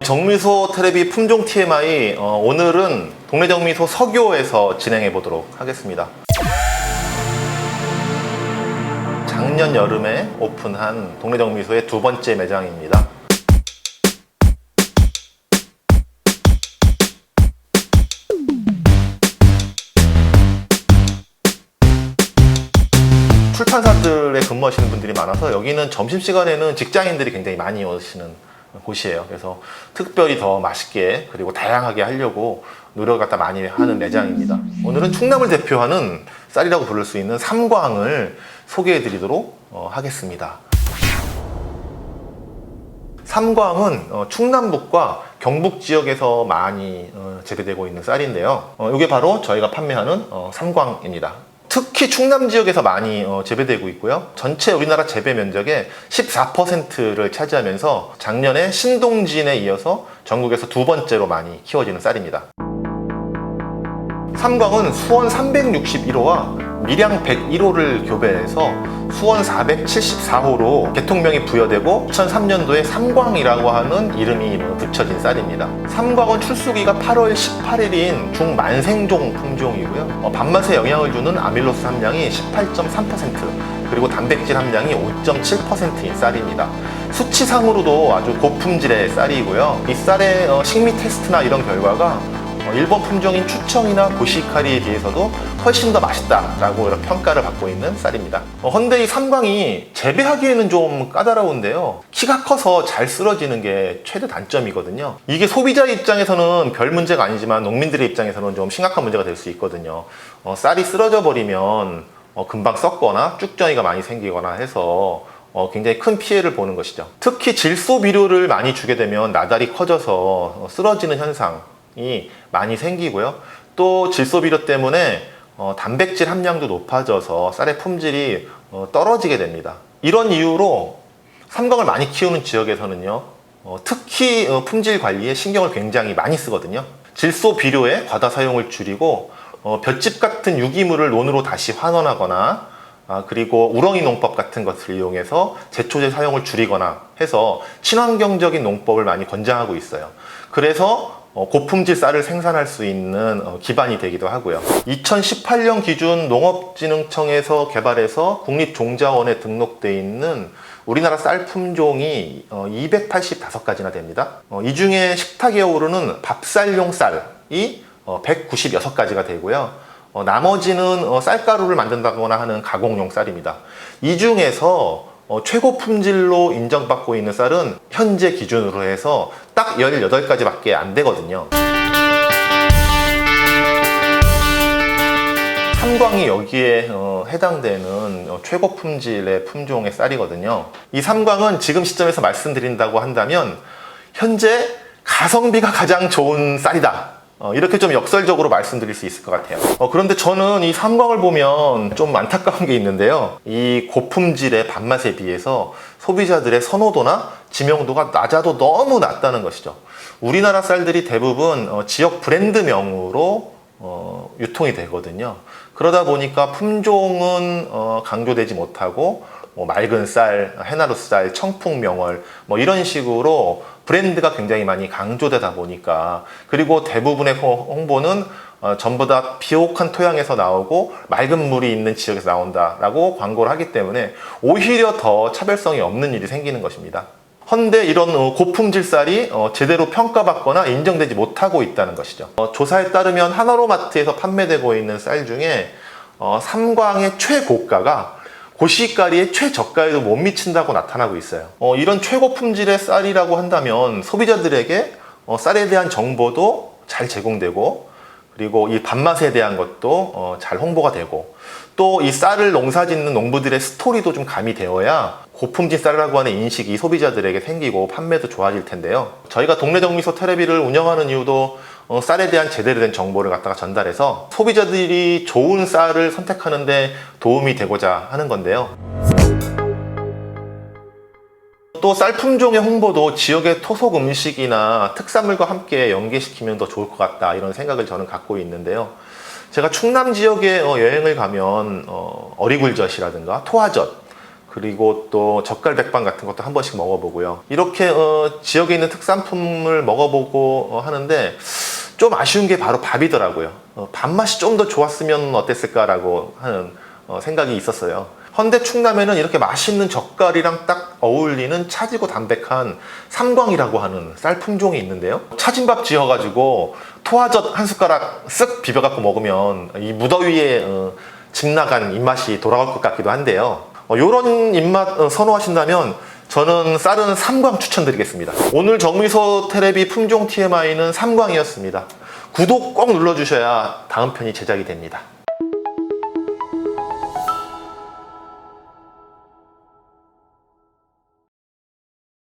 정미소 테레비 품종 TMI, 오늘은 동네 정미소 서교에서 진행해 보도록 하겠습니다. 작년 여름에 오픈한 동네 정미소의 두 번째 매장입니다. 출판사들에 근무하시는 분들이 많아서 여기는 점심시간에는 직장인들이 굉장히 많이 오시는 곳이에요. 그래서 특별히 더 맛있게 그리고 다양하게 하려고 노력을 갖다 많이 하는 매장입니다. 오늘은 충남을 대표하는 쌀이라고 부를 수 있는 삼광을 소개해 드리도록 하겠습니다. 삼광은 충남북과 경북 지역에서 많이 재배되고 있는 쌀인데요. 이게 바로 저희가 판매하는 삼광입니다. 특히 충남 지역에서 많이 재배되고 있고요. 전체 우리나라 재배 면적의 14%를 차지하면서 작년에 신동진에 이어서 전국에서 두 번째로 많이 키워지는 쌀입니다. 삼광은 수원 361호와 밀양 101호를 교배해서 수원 474호로 개통명이 부여되고 2003년도에 삼광이라고 하는 이름이 붙여진 쌀입니다. 삼광은 출수기가 8월 18일인 중만생종 품종이고요. 밥맛에 영향을 주는 아밀로스 함량이 18.3%, 그리고 단백질 함량이 5.7%인 쌀입니다. 수치상으로도 아주 고품질의 쌀이고요. 이 쌀의 식미 테스트나 이런 결과가 일본 품종인 추청이나 고시카리에 비해서도 훨씬 더 맛있다라고 평가를 받고 있는 쌀입니다. 헌데 이 삼광이 재배하기에는 좀 까다로운데요. 키가 커서 잘 쓰러지는 게 최대 단점이거든요. 이게 소비자 입장에서는 별 문제가 아니지만 농민들의 입장에서는 좀 심각한 문제가 될 수 있거든요. 쌀이 쓰러져 버리면 금방 썩거나 쭉정이가 많이 생기거나 해서 굉장히 큰 피해를 보는 것이죠. 특히 질소 비료를 많이 주게 되면 나달이 커져서 쓰러지는 현상이 많이 생기고요. 또 질소 비료 때문에 단백질 함량도 높아져서 쌀의 품질이 떨어지게 됩니다. 이런 이유로 삼광을 많이 키우는 지역에서는요, 특히 품질 관리에 신경을 굉장히 많이 쓰거든요. 질소 비료의 과다 사용을 줄이고 볏짚 같은 유기물을 논으로 다시 환원하거나 그리고 우렁이 농법 같은 것을 이용해서 제초제 사용을 줄이거나 해서 친환경적인 농법을 많이 권장하고 있어요. 그래서 고품질 쌀을 생산할 수 있는 기반이 되기도 하고요. 2018년 기준 농업진흥청에서 개발해서 국립종자원에 등록되어 있는 우리나라 쌀 품종이 285가지나 됩니다. 이 중에 식탁에 오르는 밥쌀용 쌀이 196가지가 되고요. 나머지는 쌀가루를 만든다거나 하는 가공용 쌀입니다. 이 중에서 최고 품질로 인정받고 있는 쌀은 현재 기준으로 해서 딱 18가지밖에 안 되거든요. 삼광이 여기에 해당되는 최고 품질의 품종의 쌀이거든요. 이 삼광은 지금 시점에서 말씀드린다고 한다면 현재 가성비가 가장 좋은 쌀이다, 이렇게 좀 역설적으로 말씀드릴 수 있을 것 같아요. 그런데 저는 이 삼광을 보면 좀 안타까운 게 있는데요. 이 고품질의 밥맛에 비해서 소비자들의 선호도나 지명도가 낮아도 너무 낮다는 것이죠. 우리나라 쌀들이 대부분 지역 브랜드명으로 유통이 되거든요. 그러다 보니까 품종은 강조되지 못하고 맑은 쌀, 해나루 쌀, 청풍명월 이런 식으로 브랜드가 굉장히 많이 강조되다 보니까, 그리고 대부분의 홍보는 전부 다 비옥한 토양에서 나오고 맑은 물이 있는 지역에서 나온다라고 광고를 하기 때문에 오히려 더 차별성이 없는 일이 생기는 것입니다. 헌데 이런 고품질 쌀이 제대로 평가받거나 인정되지 못하고 있다는 것이죠. 조사에 따르면 하나로마트에서 판매되고 있는 쌀 중에 삼광의 최고가가 고시가리의 최저가에도 못 미친다고 나타나고 있어요. 이런 최고 품질의 쌀이라고 한다면 소비자들에게 쌀에 대한 정보도 잘 제공되고, 그리고 이 밥맛에 대한 것도 잘 홍보가 되고, 또 이 쌀을 농사짓는 농부들의 스토리도 좀 가미되어야 고품질 쌀이라고 하는 인식이 소비자들에게 생기고 판매도 좋아질 텐데요. 저희가 동네 정미소 테레비를 운영하는 이유도 쌀에 대한 제대로 된 정보를 갖다가 전달해서 소비자들이 좋은 쌀을 선택하는 데 도움이 되고자 하는 건데요. 또 쌀 품종의 홍보도 지역의 토속 음식이나 특산물과 함께 연계시키면 더 좋을 것 같다, 이런 생각을 저는 갖고 있는데요. 제가 충남 지역에 여행을 가면 어리굴젓이라든가 토화젓, 그리고 또 젓갈 백반 같은 것도 한 번씩 먹어보고요. 이렇게 지역에 있는 특산품을 먹어보고 하는데 좀 아쉬운 게 바로 밥이더라고요. 밥맛이 좀 더 좋았으면 어땠을까라고 하는 생각이 있었어요. 헌데 충남에는 이렇게 맛있는 젓갈이랑 딱 어울리는 차지고 담백한 삼광이라고 하는 쌀 품종이 있는데요. 차진밥 지어가지고 토화젓 한 숟가락 쓱 비벼갖고 먹으면 이 무더위에 집 나간 입맛이 돌아올 것 같기도 한데요. 이런 입맛 선호하신다면 저는 쌀은 삼광 추천드리겠습니다. 오늘 정미소 테레비 품종 TMI는 삼광이었습니다. 구독 꼭 눌러주셔야 다음 편이 제작이 됩니다.